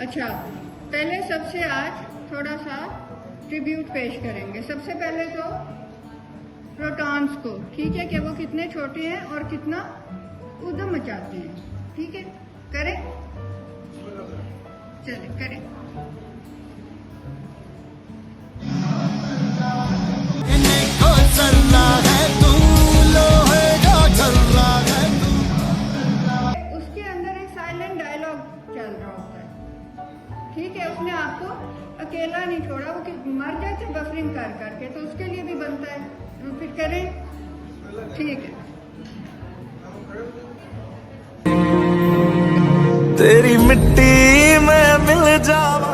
अच्छा, पहले सबसे आज थोड़ा सा ट्रिब्यूट पेश करेंगे। सबसे पहले तो प्रोटॉन्स को, ठीक है, कि वो कितने छोटे हैं और कितना ऊधम मचाते हैं। ठीक है, करें, चले करें। उसके अंदर एक साइलेंट डायलॉग चल रहा होता है, ठीक है। उसने आपको अकेला नहीं छोड़ा, वो मर जाते बफरिंग कर करके, तो उसके लिए भी बनता है। तो फिर करें, ठीक है। तेरी मिट्टी में मिल जावा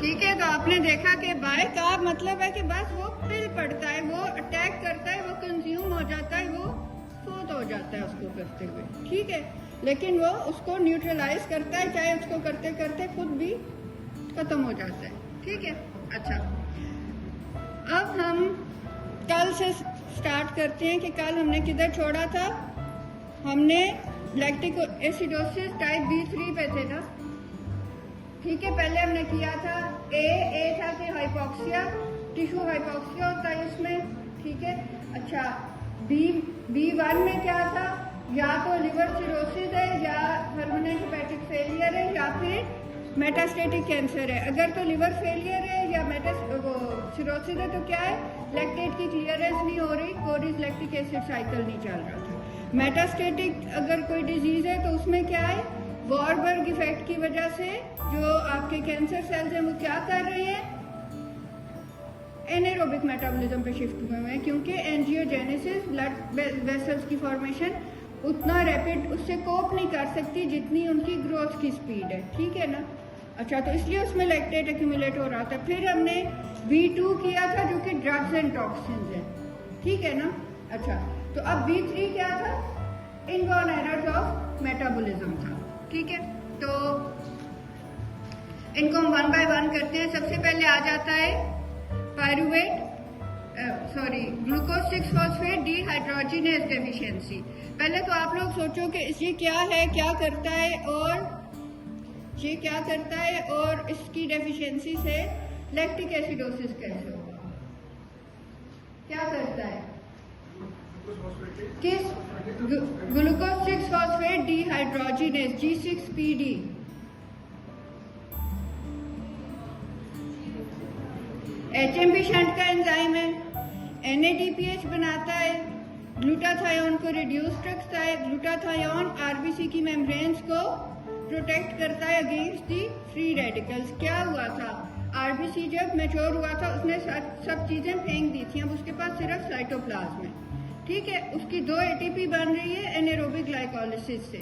ठीक है, तो आपने देखा कि बाय का मतलब है कि बस वो पिल पड़ता है, वो अटैक करता है, वो कंज्यूम हो जाता है, वो फोत हो जाता है उसको करते हुए, ठीक है। लेकिन वो उसको न्यूट्रलाइज करता है, चाहे उसको करते करते खुद भी खत्म हो जाता है, ठीक है। अच्छा, अब हम कल से स्टार्ट करते हैं कि कल हमने किधर छोड़ा था। हमने लैक्टिक एसिडोसिस टाइप B3 पे थे ना, ठीक है। पहले हमने किया था ए था कि हाइपोक्सिया, टिश्यू हाइपोक्सिया होता है इसमें, ठीक है। अच्छा, B1 में क्या था, या तो लिवर सिरोसिस है, या परमानेंट हेपेटिक फेलियर है, या फिर मेटास्टेटिक कैंसर है। अगर तो लिवर फेलियर है या सिरोसिस है तो क्या है, लैक्टेट की क्लियरेंस नहीं हो रही, कोरिज लैक्टिक एसिड साइकिल नहीं चल रहा था। मेटास्टेटिक अगर कोई डिजीज है तो उसमें क्या है, वॉरबर्ग इफेक्ट की वजह से जो आपके कैंसर सेल्स हैं वो क्या कर रहे हैं, एनारोबिक मेटाबॉलिज्म पे शिफ्ट हुए हैं, क्योंकि एंजियोजेनेसिस, ब्लड वेसल्स की फॉर्मेशन उतना रैपिड उससे कोप नहीं कर सकती जितनी उनकी ग्रोथ की स्पीड है, ठीक है ना। अच्छा, तो इसलिए उसमें लैक्टेट एक्यूमुलेट हो रहा था। फिर हमने B2 किया था जो कि ड्रग्स एंड टॉक्सिन्स है, ठीक है ना। अच्छा, तो अब B3 क्या था, इनबॉर्न एरर्स ऑफ मेटाबॉलिज्म था, ठीक है। तो इनको हम 1 बाय 1 करते हैं। सबसे पहले आ जाता है pyruvate, glucose phosphate dehydrogenase deficiency. पहले तो आप लोग सोचो कि ये क्या है, क्या करता है, और ये क्या करता है, और इसकी डेफिशिएंसी से लैक्टिक एसिडोसिस कैसे होगा, क्या करता है, किस glucose phosphate dehydrogenase G6PD, HMP shunt का एंजाइम है, NADPH बनाता है, ग्लूटाथायोन को रिड्यूस रखता है। ग्लूटाथायोन आरबीसी की मेम्ब्रेन्स को प्रोटेक्ट करता है अगेंस्ट दी फ्री रेडिकल्स। क्या हुआ था, आरबीसी जब मैच्योर हुआ था उसने सब चीजें फेंक दी थी, अब उसके पास सिर्फ साइटोप्लाज्म है, ठीक है। उसकी 2 ATP बन रही है एनारोबिक ग्लाइकोलिसिस से,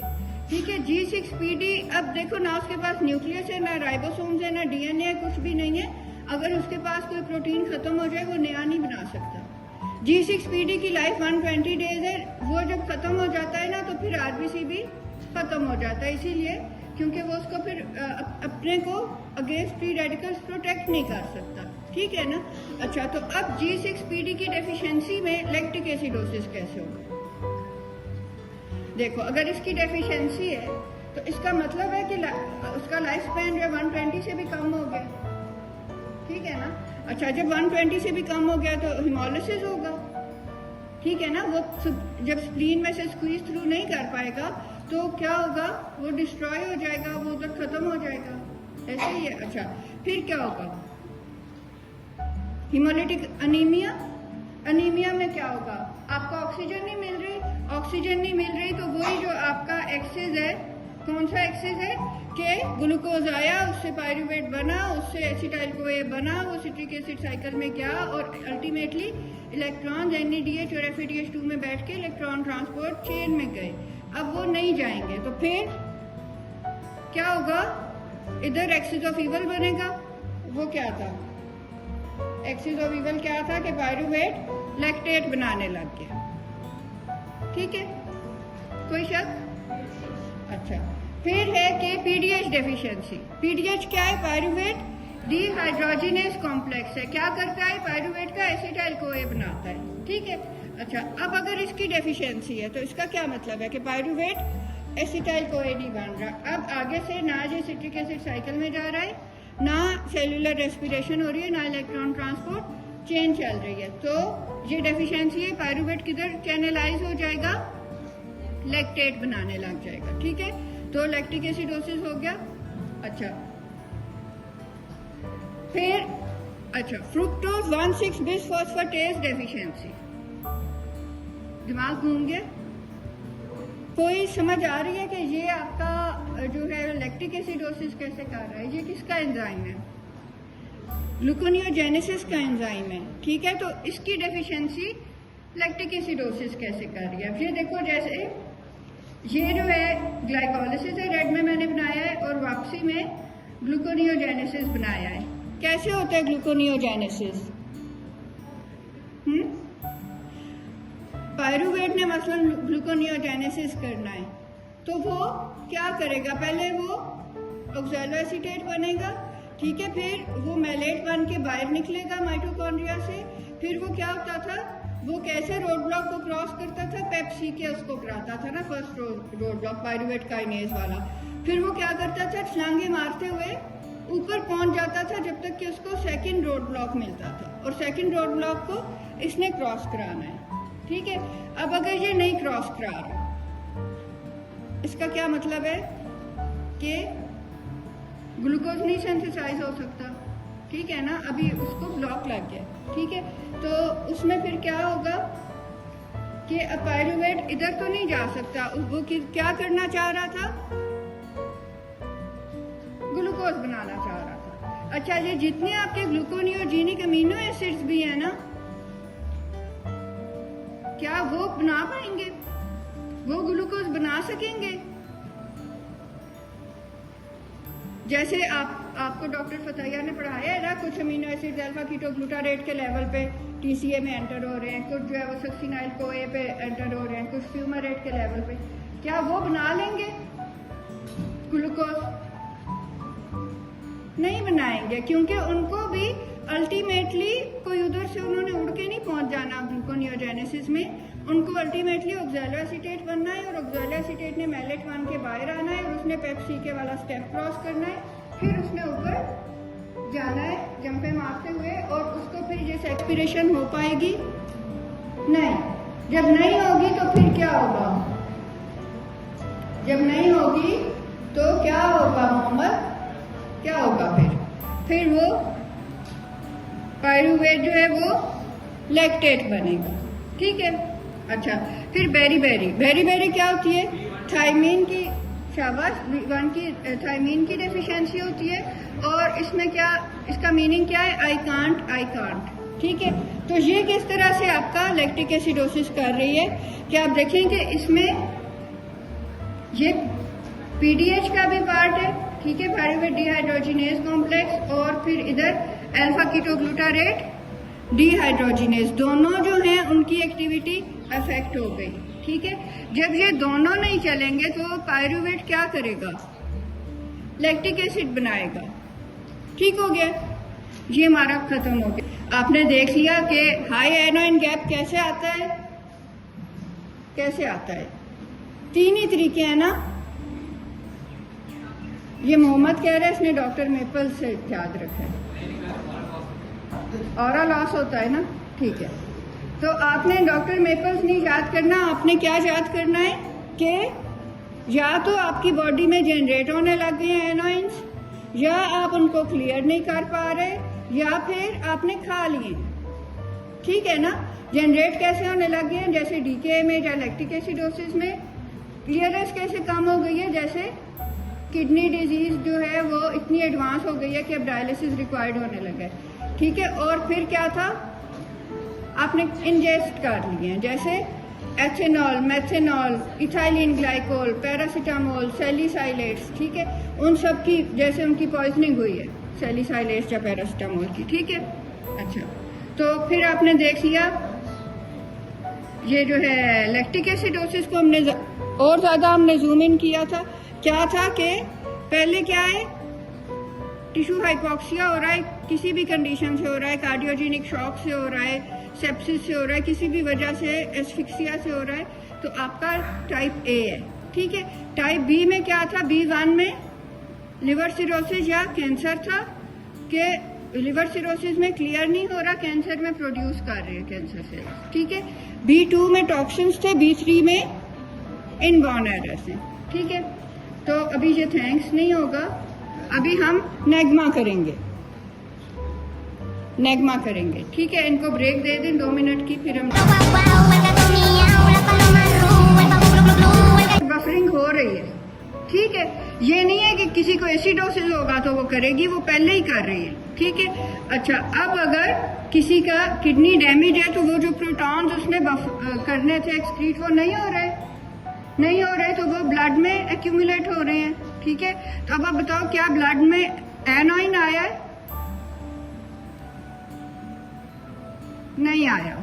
ठीक है। G6PD, अब देखो ना उसके पास न्यूक्लियस है, ना राइबोसोम्स है, ना DNA है, कुछ भी नहीं है। अगर उसके पास कोई प्रोटीन खत्म हो जाए वो नया नहीं बना सकता। G6PD की लाइफ 120 डेज है, वो जब खत्म हो जाता है ना तो फिर आरबीसी भी खत्म हो जाता है, इसीलिए क्योंकि वो उसको फिर अपने को अगेंस्ट फ्री रेडिकल्स प्रोटेक्ट नहीं कर सकता, ठीक है ना। अच्छा, तो अब G6PD की डेफिशिएंसी में लैक्टिक एसिडोसिस कैसे होगा। देखो, अगर इसकी डेफिशिएंसी है तो इसका मतलब है कि उसका लाइफ स्पैन जो 120 से भी कम हो गया, ठीक है ना। अच्छा, जब 120 से भी कम हो गया तो हिमोलिसिस होगा, ठीक है ना। वो जब स्प्लीन में से स्क्वीज थ्रू नहीं कर पाएगा तो क्या होगा, वो डिस्ट्रॉय हो जाएगा, वो उधर खत्म हो जाएगा, ऐसे ही है। अच्छा, फिर क्या होगा, हिमोलिटिक अनीमिया। अनीमिया में क्या होगा, आपको ऑक्सीजन नहीं मिल रही, ऑक्सीजन नहीं मिल रही तो वही जो आपका एक्सेस है, कौन सा एक्सेस है कि ग्लूकोज आया, उससे पायरुवेट बना, उससे एसिटाइल CoA बना, वो सिट्रिक एसिड साइकिल में गया और अल्टीमेटली इलेक्ट्रॉन NADH और FADH2 में बैठ के इलेक्ट्रॉन ट्रांसपोर्ट चेन में गए। अब वो नहीं जाएंगे तो फिर क्या होगा, इधर एक्सिस ऑफ ईवल बनेगा। वो क्या था, एक्सिस ऑफ ईवल क्या था कि पायरुवेट लैक्टेट बनाने लग गया, ठीक है, कोई शक। अच्छा, फिर है कि PDH डेफिशिएंसी। PDH क्या है, पायरुवेट डिहाइड्रोजिनेज कॉम्प्लेक्स है, क्या करता है, पायरूवेट का एसिटाइल कोए बनाता है, ठीक है। अच्छा, अब अगर इसकी डेफिशिएंसी है तो इसका क्या मतलब है कि पायरूवेट एसिटाइल कोए नहीं बन रहा। अब आगे से ना ये सिट्रिक एसिड साइकिल में जा रहा है, ना सेलुलर रेस्पिरेशन हो रही है, ना इलेक्ट्रॉन ट्रांसपोर्ट चेन चल रही है, तो ये डेफिशिएंसी है। पायरूवेट किधर चैनलाइज हो जाएगा, लैक्टेट बनाने लग जाएगा, ठीक है। तो लैक्टिक एसिडोसिस हो गया। अच्छा, फिर अच्छा फ्रुक्टोज 1,6 बिसफॉस्फेटेज डेफिशिएंसी, दिमाग घूम गया, कोई समझ आ रही है कि ये आपका जो है लैक्टिक एसिडोसिस कैसे कर रहा है, ये किसका एंजाइम है, ग्लूकोनियोजेनेसिस का एंजाइम है, ठीक है। तो इसकी डेफिशिएंसी लैक्टिक एसिडोसिस कैसे कर रही है। अब ये देखो, जैसे ये जो है ग्लाइकोलिसिस है, रेड में मैंने बनाया है, और वापसी में ग्लूकोनियोजेनेसिस बनाया है। कैसे होता है ग्लूकोनियोजेनेसिस, पायरूवेट ने मसलन ग्लूकोनियोजेनेसिस करना है तो वो क्या करेगा, पहले वो ऑक्सैलोएसीटेट बनेगा, ठीक है, फिर वो मैलेट बन के बाहर निकलेगा माइटोकॉन्ड्रिया से। फिर वो क्या होता था, वो कैसे रोड ब्लॉक को क्रॉस करता था, पेप्सी के उसको कराता था ना, first road block pyruvate kinase वाला। फिर वो क्या करता था, छलांगे मारते हुए ऊपर पहुंच जाता था जब तक कि उसको सेकंड रोड ब्लॉक मिलता था, और सेकंड रोड ब्लॉक को इसने क्रॉस कराना है, ठीक है। अब अगर ये नहीं क्रॉस करा रहा, इसका क्या मतलब है कि ग्लूकोज नहीं सिंथेसाइज हो सकता, ठीक है ना, अभी उसको ब्लॉक लग गया, ठीक है। तो उसमें फिर क्या होगा कि पायरूवेट इधर तो नहीं जा सकता, वो क्या करना चाह रहा था, ग्लूकोज बनाना चाह रहा था। अच्छा, ये जितने आपके ग्लूकोनियोजेनिक अमीनो एसिड्स भी है ना, क्या वो बना पाएंगे, वो ग्लूकोज बना सकेंगे। जैसे आपको डॉक्टर फतैया ने पढ़ाया है ना, कुछ अमीनो एसिड अल्फा कीटोग्लूटारेट के लेवल पे टीसीए में एंटर हो रहे हैं, कुछ जो है वो सक्सिनाइल कोए पे एंटर हो रहे हैं, कुछ फ्यूमारेट के लेवल पे, क्या वो बना लेंगे ग्लूकोज, नहीं बनाएंगे, क्योंकि उनको भी अल्टीमेटली कोई उधर से उन्होंने उड़ के नहीं पहुंच जाना ग्लूकोनियोजेनेसिस में, उनको अल्टीमेटली ऑक्सैलोएसीटेट बनना है, और ऑक्सैलोएसीटेट ने मैलेट बन के बाहर आना है, और उसने पेप्सी के वाला स्टेप क्रॉस करना है, फिर उसने ऊपर जाना है जंपे मारते हुए, और उसको फिर ये एक्सपिरेशन हो पाएगी नहीं। जब नहीं होगी तो फिर क्या होगा, जब नहीं होगी तो क्या होगा मोहम्मद, क्या होगा फिर वो पायरूवेट जो है वो लैक्टेट बनेगा, ठीक है। अच्छा, फिर बेरी क्या होती है, थायमीन की, शाबाश, वन की थायमीन की डेफिशिएंसी होती है, और इसमें क्या, इसका मीनिंग क्या है, आई कांट, ठीक है। तो ये किस तरह से आपका लैक्टिक एसिडोसिस कर रही है कि आप देखेंगे इसमें ये पीडीएच का भी पार्ट है, ठीक है, पायरूवेट डिहाइड्रोजिनेज कॉम्प्लेक्स, और फिर इधर अल्फा कीटोग्लूटारेट डिहाइड्रोजिनेज, दोनों जो हैं उनकी एक्टिविटी अफेक्ट हो गई, ठीक है। जब ये दोनों नहीं चलेंगे तो पायरूवेट क्या करेगा, लैक्टिक एसिड बनाएगा, ठीक हो गया, ये हमारा खत्म हो गया। आपने देख लिया कि हाई एनोइन गैप कैसे आता है, तीन ही तरीके हैं ना, ये मोहम्मद कह रहा है, इसने डॉक्टर मेपल से याद रखा है, ऑरा लॉस होता है ना, ठीक है। तो आपने डॉक्टर मेपल्स नहीं याद करना, आपने क्या याद करना है कि या तो आपकी बॉडी में जनरेट होने लग गए हैं एनोइंस, या आप उनको क्लियर नहीं कर पा रहे, या फिर आपने खा लिए, ठीक है ना। जनरेट कैसे होने लग गए हैं, जैसे डीके में या लैक्टिक एसिडोसिस में क्लियरेंस कैसे कम हो गई है, जैसे किडनी डिजीज जो है वो इतनी एडवांस हो गई है कि अब डायलिसिस रिक्वायर्ड होने लगा है, ठीक है। और फिर क्या था, आपने इंजेस्ट कर लिए हैं, जैसे ethanol, methanol, ethylene glycol, paracetamol, salicylates, ठीक है, उन सब की जैसे उनकी पॉइजनिंग हुई है, सैलिसाइलेट्स या पैरासीटामोल की, ठीक है। अच्छा, तो फिर आपने देख लिया ये जो है लैक्टिक एसिडोसिस को हमने और ज़्यादा हमने जूम इन किया था, क्या था कि पहले क्या है, टिश्यू हाइपोक्सिया हो रहा है, किसी भी कंडीशन से हो रहा है, कार्डियोजेनिक शॉक से हो रहा है, सेप्सिस से हो रहा है, किसी भी वजह से एस्फिक्सिया से हो रहा है, तो आपका टाइप ए है। ठीक है, टाइप बी में क्या था, B1 में लिवर सिरोसिस या कैंसर था कि लिवर सिरोसिस में क्लियर नहीं हो रहा, कैंसर में प्रोड्यूस कर रहे हैं कैंसर सेल्स। ठीक है, B2 में टॉक्सिन्स थे, B3 में इनबॉर्न एरर्स हैं। ठीक है, तो अभी ये थैंक्स नहीं होगा, अभी हम नेगमा करेंगे, नेगमा करेंगे। ठीक है, इनको ब्रेक दे दें 2 मिनट की, फिर हम बफरिंग हो रही है। ठीक है, ये नहीं है कि किसी को एसिडोसिस होगा तो वो करेगी, वो पहले ही कर रही है। ठीक है, अच्छा, अब अगर किसी का किडनी डैमेज है तो वो जो प्रोटॉन्स उसने करने थे एक्सक्रीट, वो नहीं हो रहे, नहीं हो रहे, तो वो ब्लड में एक्यूमुलेट हो रहे हैं। ठीक है, तो अब आप बताओ क्या ब्लड में एनोइन आया है? नहीं आया,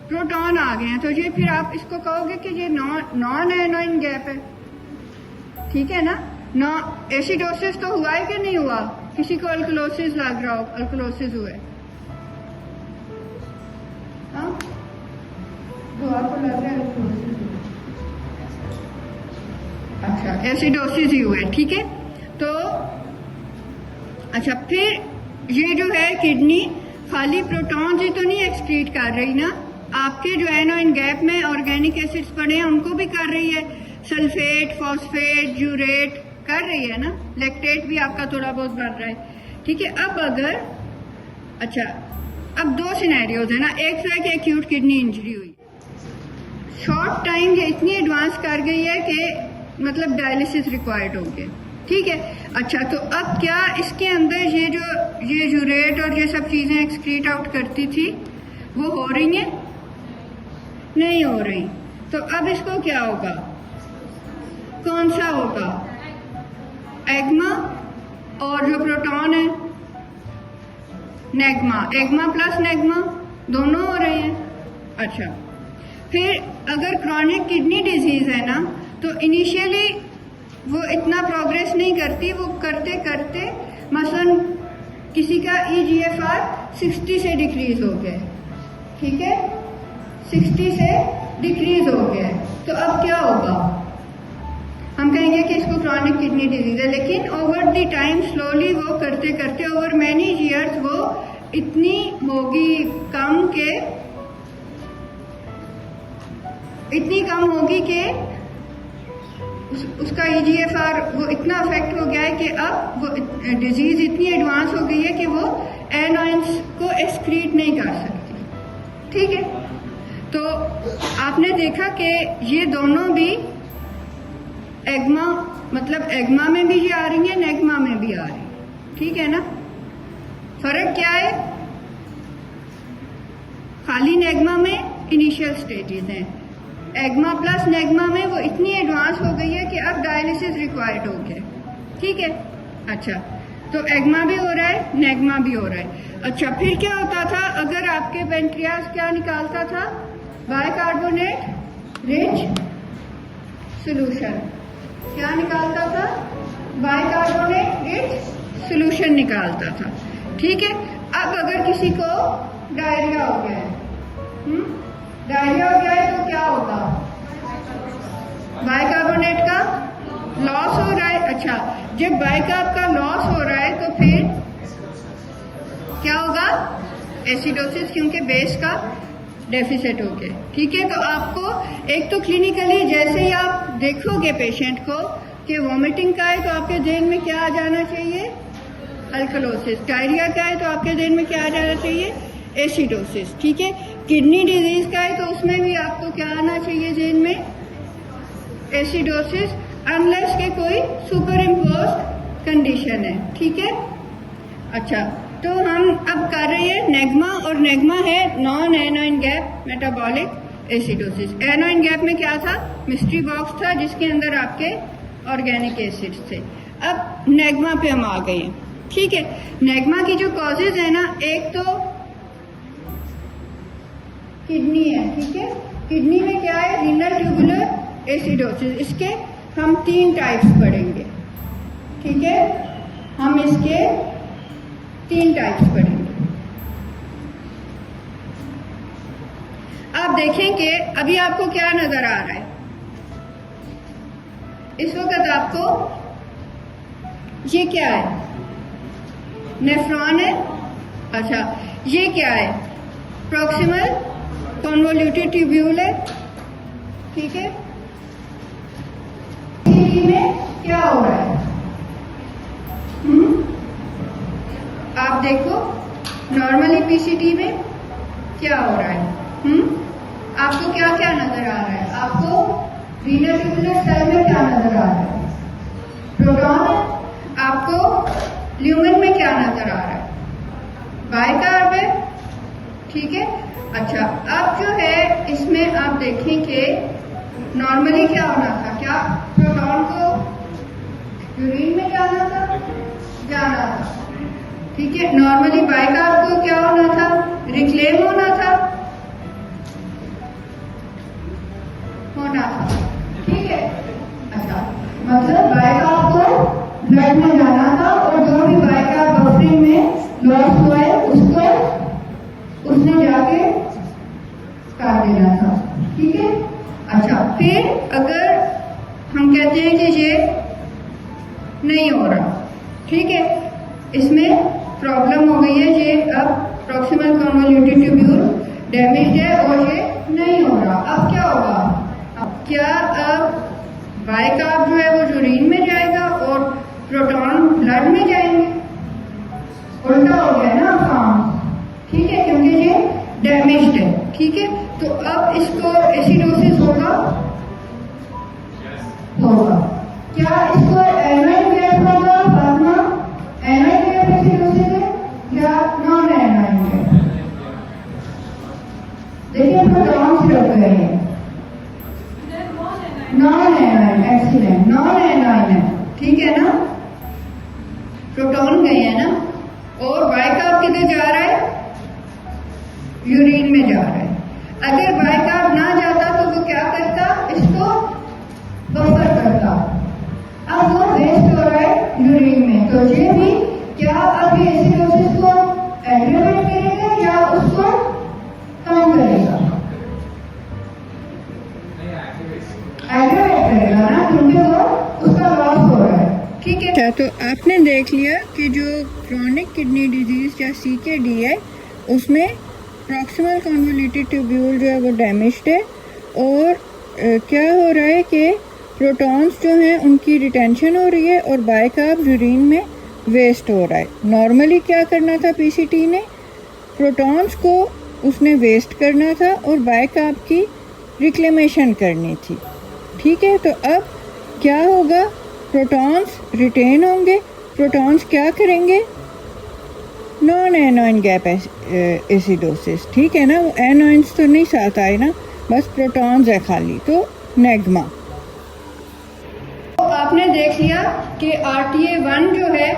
प्रोटॉन आ गए हैं। तो ये फिर आप इसको कहोगे कि ये नॉन एनोइन गैप है। ठीक है ना, एसिडोसिस तो हुआ है कि नहीं हुआ? किसी को अल्कलोसिस लग रहा हो, अल्कलोसिस हुआ है? हाँ, आपको लग रहा है अल्कलोसिस? अच्छा, एसिडोसिस ही हुआ है। ठीक है, तो अच्छा, फिर ये जो है किडनी खाली प्रोटॉन्स ही तो नहीं एक्सक्रीट कर रही ना, आपके जो एनोइन गैप में ऑर्गेनिक एसिड्स पड़े हैं उनको भी कर रही है, सल्फेट, फॉस्फेट, यूरेट कर रही है ना, लैक्टेट भी आपका थोड़ा बहुत बढ़ रहा है। ठीक है, अब अगर अच्छा, अब 2 सिनेरियोज है ना, एक तो है कि एक्यूट किडनी इंजरी हुई, शॉर्ट टाइम ये इतनी एडवांस कर गई है कि मतलब डायलिसिस रिक्वायर्ड हो गया। ठीक है, अच्छा, तो अब क्या इसके अंदर ये यूरेट और ये सब चीजें एक्सक्रीट आउट करती थी वो हो रही हैं? नहीं हो रही। तो अब इसको क्या होगा, कौन सा होगा? एग्मा, और जो प्रोटॉन है नेगमा, एग्मा प्लस नेगमा दोनों हो रहे हैं। अच्छा, फिर अगर क्रॉनिक किडनी डिजीज है ना, तो इनिशियली वो इतना प्रोग्रेस नहीं करती, वो करते करते मसलन किसी का EGFR 60 से डिक्रीज हो गया। ठीक है, 60 से डिक्रीज हो गया, तो अब क्या होगा? हम कहेंगे कि इसको क्रॉनिक किडनी डिजीज है, लेकिन ओवर द टाइम स्लोली वो करते करते ओवर मैनी ईयर्स वो इतनी होगी कम के, इतनी कम होगी कि उसका EGFR वो इतना अफेक्ट हो गया है कि अब वो डिजीज इतनी एडवांस हो गई है कि वो एनोइंस को एक्सक्रीट नहीं कर सकती। ठीक है, तो आपने देखा कि ये दोनों भी एग्मा, मतलब एग्मा में भी ये आ रही है, नेगमा में भी आ रही है। ठीक है ना, फर्क क्या है? खाली नेगमा में इनिशियल स्टेजेस हैं, एग्मा प्लस नेगमा में वो इतनी एडवांस हो गई है कि अब डायलिसिस रिक्वायर्ड हो गया। ठीक है, अच्छा, तो एग्मा भी हो रहा है, नेगमा भी हो रहा है। अच्छा, फिर क्या होता था अगर आपके पेंक्रियास क्या निकालता था? Bicarbonate rich solution. क्या निकालता था? बाइकार्बोनेट रिच सोल्यूशन निकालता था। ठीक है, अब अगर किसी को डायरिया हो गया है, डायरिया हो गया है तो क्या होगा? बाइकार्बोनेट का लॉस हो रहा है। अच्छा, जब बाइकार्ब का लॉस हो रहा है तो फिर क्या होगा? एसिडोसिस, क्योंकि बेस का डेफिसिट हो गया। ठीक है, तो आपको एक तो क्लिनिकली जैसे ही आप देखोगे पेशेंट को कि वॉमिटिंग का है तो आपके जहन में क्या आ जाना चाहिए? अल्कलोसिस। डायरिया का है तो आपके जहन में क्या आ जाना चाहिए? एसिडोसिस। ठीक है, किडनी डिजीज का है तो उसमें भी आपको क्या आना चाहिए जहन में? एसिडोसिस, अनलेस के कोई सुपर इम्पोज्ड कंडीशन है। ठीक है, अच्छा, तो हम अब कर रहे हैं नेगमा, और नेगमा है non anion gap metabolic acidosis. Anion gap में क्या था? मिस्ट्री बॉक्स था जिसके अंदर आपके ऑर्गेनिक एसिड्स थे। अब नेगमा पे हम आ गए हैं। ठीक है, नेगमा की जो कॉजेज है ना, एक तो किडनी है। ठीक है, किडनी में क्या है? Renal tubular acidosis. इसके हम 3 टाइप्स पढ़ेंगे। ठीक है, हम इसके 3 टाइप्स पढ़ेंगे। आप देखें कि अभी आपको क्या नजर आ रहा है। इस वक्त आपको ये क्या है, नेफ्रॉन है। अच्छा, ये क्या है, प्रॉक्सिमल कॉन्वोल्यूटेड ट्यूब्यूल है। ठीक है, पीसीटी में क्या हो रहा है? आप देखो नॉर्मली पीसीटी में क्या हो रहा है। आपको क्या क्या नजर आ रहा है? आपको रीनल ट्यूबुलर सेल में क्या नजर आ रहा है? प्रोटॉन है। आपको ल्यूमेन में क्या नजर आ रहा है? बाइकार्ब है। ठीक है। अच्छा, अब जो है इसमें आप देखें कि नॉर्मली क्या होना था, क्या प्रोटॉन को यूरिन में जाना था। ठीक है, नॉर्मली बाइकार्ब को क्या होना था, रिक्लेम होना था। ठीक है। अच्छा, मतलब बाइकार्ब को ब्लड में जाना था और जो भी बाइकार्ब बफरिंग में लॉस हुआ है उसने जाके काट देना था। ठीक है। अच्छा, फिर अगर हम कहते हैं कि ये नहीं हो रहा, ठीक है, इसमें प्रॉब्लम हो गई है, ये अब प्रॉक्सिमल कॉन्वोल्यूटेड ट्यूब्यूल डैमेज है और ये नहीं हो रहा। अब क्या होगा? क्या अब बाइकार्ब जो है वो यूरिन में जाएगा और प्रोटॉन ब्लड में जाएंगे? उल्टा हो गया ना काम। ठीक है, क्योंकि ये डैमेज्ड है। ठीक है, तो अब इसको एसिडोसिस होगा। क्या इसको एनाइन गैप होगा? फातिमा, एनाइन गैप एसिडोसिस है या नॉन एनाइन गैप? देखिए प्रोटॉन सिर्फ गए हैं, non A9. Excellent, non A9 है। ठीक है ना, प्रोटॉन गए हैं ना, और बाइकार्ब किधर जा रहा है? यूरिन में जा रहा है। अगर बाइकार्ब ना जाता तो वो क्या करता? इसको बफर करता। अब वो वेस्ट हो रहा है यूरिन में, तो ये भी क्या अब ये एसिडोसिस को एग्रेवेट करेगा या उसको कम करेगा? एग्रेवेट करेगा ना, क्योंकि वो उसका लॉस हो रहा है। ठीक है, तो आपने देख लिया कि जो क्रॉनिक किडनी डिजीज या CKD है उसमें प्रॉक्सिमल कॉन्वोल्यूटेड ट्यूब्यूल जो है वो डैमेज्ड है और क्या हो रहा है कि प्रोटॉन्स जो हैं उनकी रिटेंशन हो रही है और बाइकार्ब यूरिन में वेस्ट हो रहा है। नॉर्मली क्या करना था पीसीटी ने? प्रोटॉन्स को उसने वेस्ट करना था और बाइकार्ब की रिक्लेमेशन करनी थी। ठीक है, तो अब क्या होगा? प्रोटॉन्स रिटेन होंगे। प्रोटॉन्स क्या करेंगे? Non anion gap acidosis. ठीक है ना, वो एनाइंस तो नहीं साथ आए ना, बस प्रोटॉन्स है खाली, तो नेग्मा। तो आपने देख लिया कि RTA1 जो है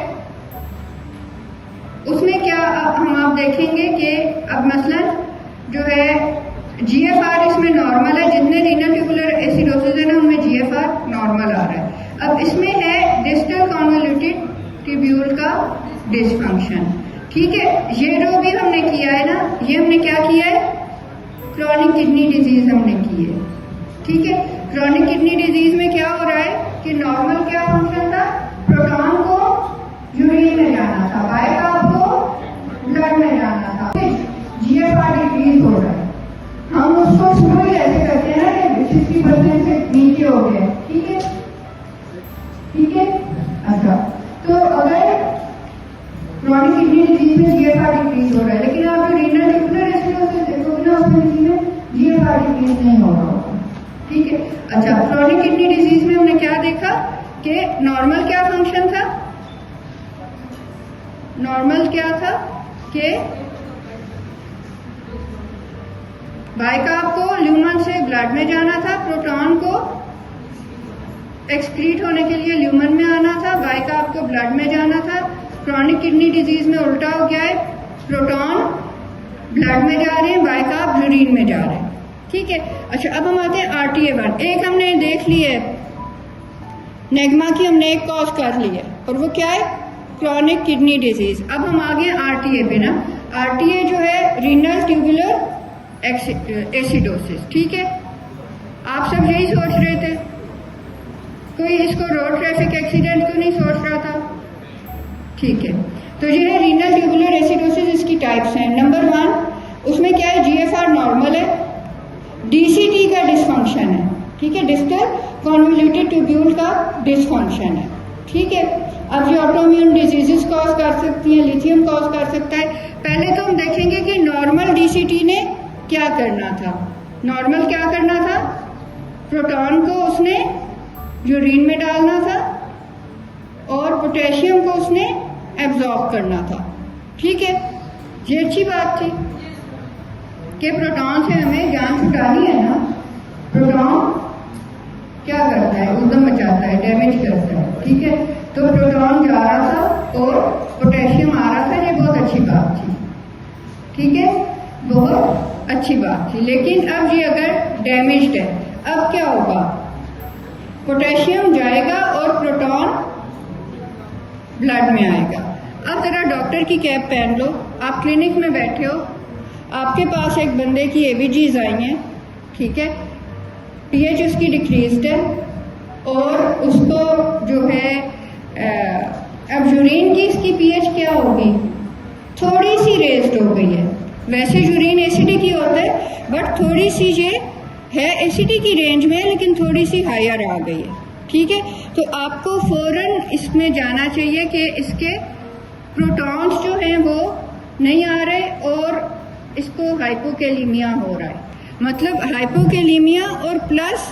उसमें क्या अब आप देखेंगे कि अब मसलन जो है GFR इसमें नॉर्मल है, जितने रीनल ट्यूबुलर एसिडोसिस है ना उनमें GFR नॉर्मल आ रहा है। अब इसमें है डिस्टल कॉन्वोल्यूटेड ट्यूब्यूल का डिसफंक्शन। ठीक है, ये जो भी हमने किया है ना, ये हमने क्या किया है? क्रॉनिक किडनी डिजीज हमने की है। ठीक है, क्रॉनिक किडनी डिजीज में क्या हो रहा है कि नॉर्मल क्या फंक्शन था? प्रोटॉन को यूरिन में जाना था, बाइकार्ब को ब्लड में जाना था। GFR डिक्रीज हो रहा है। हम उसको शुरू ही ऐसे करते हैं ना कि 60% से नीचे हो गया। ठीक है, ठीक है। अच्छा, तो अगर क्रॉनिक किडनी डिजीज में GFR डिक्रीज हो रहा है, लेकिन आप जो रीनल ट्यूबुलर एसिडोसिस देखोगे ना उसमें GFR डिक्रीज नहीं हो रहा होगा। ठीक है। अच्छा, क्रॉनिक किडनी डिजीज में हमने क्या देखा कि नॉर्मल क्या फंक्शन था? नॉर्मल क्या था कि बाइकार्ब को ल्यूमन से ब्लड में जाना था, प्रोटॉन को एक्सक्रीट होने के लिए ल्यूमन में आना था, बाइकार्ब को ब्लड में जाना था। क्रॉनिक किडनी डिजीज में उल्टा हो गया है, प्रोटॉन ब्लड में जा रहे हैं, बाइकार्ब यूरिन में जा रहे हैं। ठीक है। अच्छा, अब हम आते हैं RTA1। एक हमने देख ली है नेग्मा की, हमने एक कॉज कर ली है और वो क्या है? Chronic kidney disease. अब हम आ गए आरटीए पे ना। आरटीए जो है रीनल ट्यूबुलर एसिडोसिस, ठीक है। आप सब यही सोच रहे थे, कोई इसको रोड ट्रैफिक एक्सीडेंट तो नहीं सोच रहा था, ठीक है। तो ये है रीनल ट्यूबुलर एसिडोसिस, इसकी टाइप्स हैं। नंबर 1, उसमें क्या है, जीएफआर नॉर्मल है, डीसीटी का डिसफंक्शन है, ठीक है, डिस्टल कॉन्वोल्यूटेड ट्यूब्यूल का डिसफंक्शन है, ठीक है। अब ये ऑटोइम्यून डिजीजेस कॉज कर सकती हैं, लिथियम कॉज कर सकता है। पहले तो हम देखेंगे कि नॉर्मल डीसीटी ने क्या करना था। नॉर्मल क्या करना था, प्रोटॉन को उसने यूरिन में डालना था और पोटेशियम को उसने एब्जॉर्ब करना था, ठीक है। ये अच्छी बात थी कि प्रोटॉन से हमें जान छुटानी है ना। प्रोटॉन क्या करता है, उद्गम मचाता है, डैमेज करता है, ठीक है। तो प्रोटॉन जा रहा था और पोटेशियम आ रहा था, ये बहुत अच्छी बात थी, ठीक है, बहुत अच्छी बात थी। लेकिन अब ये अगर डैमेज्ड है, अब क्या होगा, पोटेशियम जाएगा और प्रोटॉन ब्लड में आएगा। अब जरा डॉक्टर की कैप पहन लो, आप क्लिनिक में बैठे हो, आपके पास एक बंदे की एबीजीज आई हैं, ठीक है, पीएच उसकी डिक्रीज्ड है और उसको जो है अब यूरिन की इसकी पीएच क्या होगी, थोड़ी सी रेज्ड हो गई है। वैसे यूरिन एसिडिक ही होता है, बट थोड़ी सी ये है एसिडिक की रेंज में, लेकिन थोड़ी सी हायर आ गई है, ठीक है। तो आपको फौरन इसमें जाना चाहिए कि इसके प्रोटॉन्स जो हैं वो नहीं आ रहे और इसको हाइपोकेलीमिया हो रहा है। मतलब हाइपोकेलीमिया और प्लस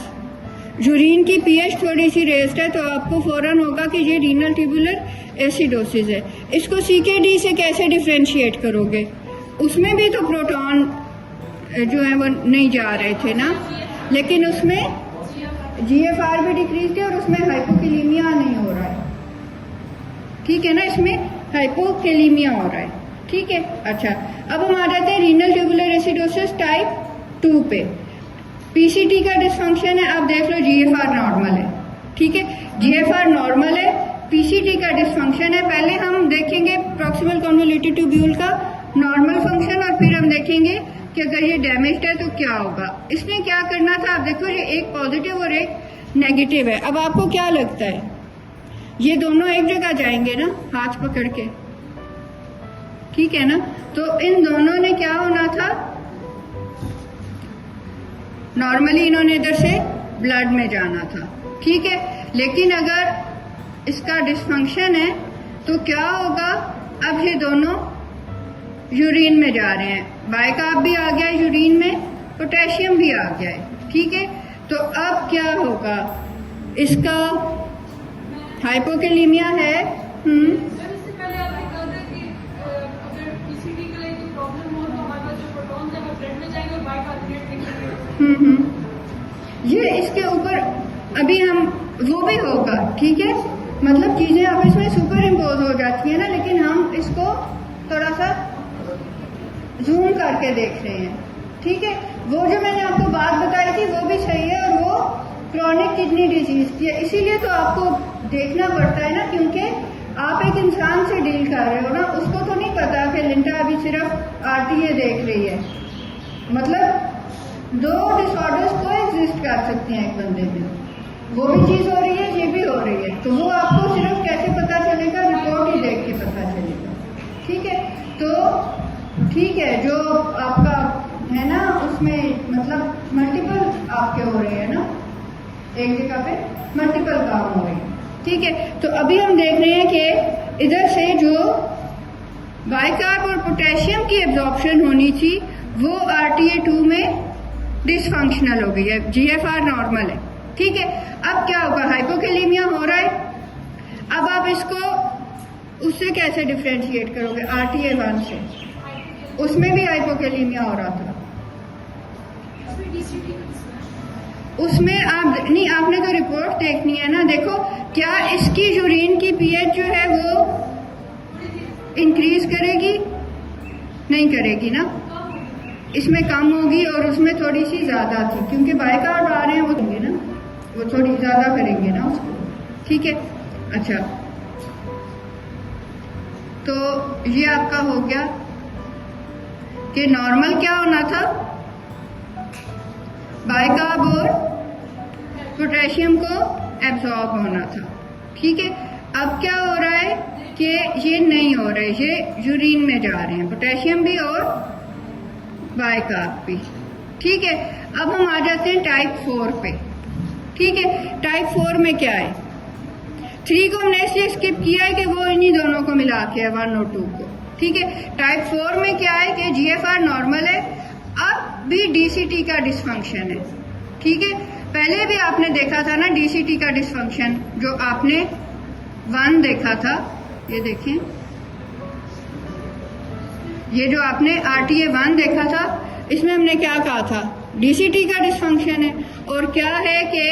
यूरिन की पीएच थोड़ी सी रेज्ड है, तो आपको फौरन होगा कि ये रीनल ट्यूबुलर एसिडोसिस है। इसको सीकेडी से कैसे डिफ्रेंशिएट करोगे, उसमें भी तो प्रोटॉन जो है वो नहीं जा रहे थे ना, लेकिन उसमें जीएफआर भी डिक्रीज है और उसमें हाइपोकेलीमिया नहीं हो रहा है, ठीक है ना, इसमें हाइपोकेलीमिया हो रहा है, ठीक है। अच्छा, अब हम आ जाते हैं रीनल ट्यूबुलर एसिडोसिस टाइप 2 पे। पीसीटी का डिसफंक्शन है, आप देख लो जीएफआर नॉर्मल है, ठीक है, जीएफआर नॉर्मल है, पीसीटी का डिसफंक्शन है। पहले हम देखेंगे प्रॉक्सिमल कन्वोल्यूटेड ट्यूब्यूल का नॉर्मल फंक्शन और फिर हम देखेंगे कि अगर ये डैमेज्ड है तो क्या होगा। इसने क्या करना था, आप देखो ये एक पॉजिटिव और एक नेगेटिव है। अब आपको क्या लगता है, ये दोनों एक जगह जाएंगे ना, हाथ पकड़ के, ठीक है ना। तो इन दोनों ने क्या होना था, नॉर्मली इन्होंने इधर से ब्लड में जाना था, ठीक है। लेकिन अगर इसका डिसफंक्शन है तो क्या होगा, अब ये दोनों यूरिन में जा रहे हैं, बाइकार्ब भी आ गया है यूरिन में, पोटेशियम भी आ गया है, ठीक है। तो अब क्या होगा, इसका हाइपोकेलीमिया है। इससे पहले आपने कहा था कि अगर पीसीटी के लिए कोई प्रॉब्लम हो तो हमारे पास जो प्रोटॉन्स है वो ब्लड में जाएंगे और बाइकार्बोनेट निकलेंगे। ये इसके ऊपर अभी हम वो भी होगा, ठीक है, मतलब चीजें आपस में सुपर इम्पोज हो जाती है ना, लेकिन हम इसको थोड़ा सा जूम करके देख रहे हैं, ठीक है। वो जो मैंने आपको बात बताई थी वो भी सही है और वो क्रॉनिक किडनी डिजीज की है, इसीलिए तो आपको देखना पड़ता है ना, क्योंकि आप एक इंसान से डील कर रहे हो ना, उसको तो नहीं पता कि लिंटा अभी सिर्फ आरटीए देख रही है। मतलब 2 डिसऑर्डर्स को एग्जिस्ट कर सकती हैं एक बंदे में, वो भी चीज हो रही है, ये भी हो रही है, तो वो आपको सिर्फ कैसे पता चलेगा, रिपोर्ट ही देख के पता चलेगा, ठीक है। तो ठीक है, जो आपका है ना उसमें मतलब मल्टीपल आपके हो रहे हैं ना, एक जगह पे मल्टीपल काम हो रहे हैं, ठीक है। तो अभी हम देख रहे हैं कि इधर से जो बाइकार्ब और पोटेशियम की एब्जॉर्प्शन होनी थी वो आरटीए2 में डिसफंक्शनल हो गई है, जीएफआर नॉर्मल है, ठीक है। अब क्या होगा, हाइपोकेलीमिया हो रहा है। अब आप इसको उससे कैसे डिफ्रेंशिएट करोगे, आरटीए1 से, उसमें भी हाइपोकेलीमिया हो रहा था, उसमें आप नहीं, आपने तो रिपोर्ट देखनी है ना। देखो क्या इसकी यूरिन की पीएच जो है वो इंक्रीज करेगी, नहीं करेगी ना, इसमें कम होगी और उसमें थोड़ी सी ज्यादा थी, क्योंकि बाइकार्ब आ रहे हैं वो होंगे ना, वो थोड़ी ज्यादा करेंगे ना उसको, ठीक है। अच्छा, तो ये आपका हो गया कि नॉर्मल क्या होना था, बाइकार्ब और पोटेशियम को एब्जॉर्ब होना था। ठीक है, अब क्या हो रहा है कि ये नहीं हो रहा है, ये यूरिन में जा रहे हैं, पोटेशियम भी और बाइकार्ब भी। ठीक है, अब हम आ जाते हैं टाइप 4 पे। ठीक है, टाइप 4 में क्या है, 3 को हमने इसलिए स्किप किया है कि वो इन्हीं दोनों को मिला के है 1 और 2 को। ठीक है, टाइप 4 में क्या है कि जीएफआर नॉर्मल है, अब भी डीसीटी का डिसफंक्शन है। ठीक है, पहले भी आपने देखा था ना डीसीटी का डिसफंक्शन, जो आपने 1 देखा था, ये देखें, ये जो आपने आरटीए 1 देखा था, इसमें हमने क्या कहा था, डीसीटी का डिसफंक्शन है। और क्या है कि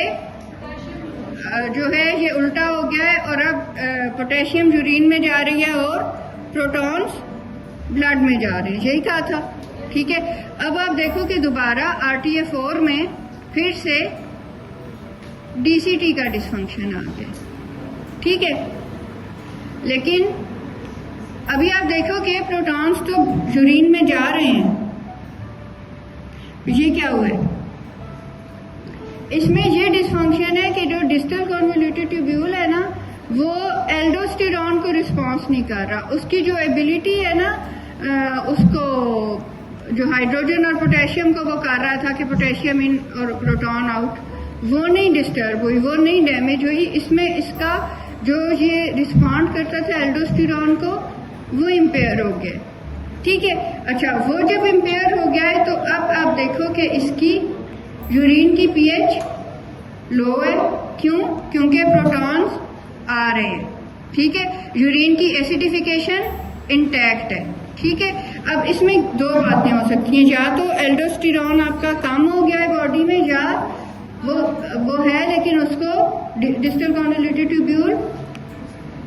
जो है ये उल्टा हो गया है और अब पोटेशियम यूरिन में जा रही है और प्रोटॉन्स ब्लड में जा रहे हैं, यही कहा था। ठीक है, अब आप देखो कि दोबारा आरटीए 4 में फिर से डीसीटी का डिसफंक्शन आ गया। ठीक है, लेकिन अभी आप देखो कि प्रोटॉन्स तो यूरिन में जा रहे हैं, ये क्या हुआ है, इसमें ये डिसफंक्शन है कि जो डिस्टल कन्वोल्यूटेड ट्यूब्यूल है ना, वो एल्डोस्टेरॉन को रिस्पॉन्स नहीं कर रहा। उसकी जो एबिलिटी है ना, उसको जो हाइड्रोजन और पोटेशियम को वो कर रहा था कि पोटेशियम इन और प्रोटॉन आउट, वो नहीं डिस्टर्ब हुई, वो नहीं डैमेज हुई। इसमें इसका जो ये रिस्पॉन्ड करता था एल्डोस्टेरॉन को, वो इम्पेयर हो गया। ठीक है, अच्छा, वो जब इम्पेयर हो गया है तो अब आप देखो कि इसकी यूरिन की पीएच लो है। क्यों? क्योंकि प्रोटॉन्स आ रहे हैं। ठीक है, यूरिन की एसिडिफिकेशन इंटैक्ट है। ठीक है, अब इसमें 2 बातें हो सकती हैं, या तो एल्डोस्टेरॉन आपका कम हो गया है बॉडी में, या वो है लेकिन उसको डिस्टल कन्वोल्यूटेड ट्यूब्यूल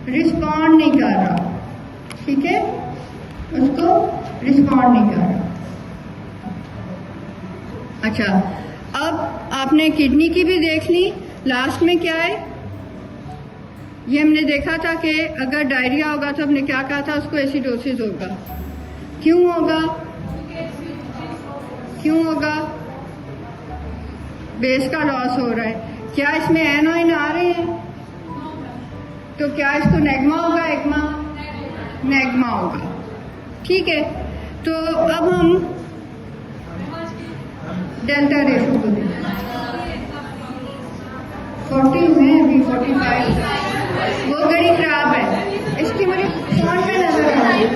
रिस्पॉन्ड नहीं कर रहा। ठीक है, उसको रिस्पॉन्ड नहीं कर रहा। अच्छा, अब आपने किडनी की भी देख ली। लास्ट में क्या है, ये हमने देखा था कि अगर डायरिया होगा तो हमने क्या कहा था, उसको एसिडोसिस होगा। क्यों होगा? क्यों होगा? बेस का लॉस हो रहा है। क्या इसमें एनोइन आ रहे हैं? तो क्या इसको नेगमा होगा, एक्मा? नेगमा होगा। ठीक है, तो अब हम डेल्टा रेशो को देखें। 40 है, अभी 45, वो घड़ी खराब है, इसकी मुझे फोन पे नजर आ रही है।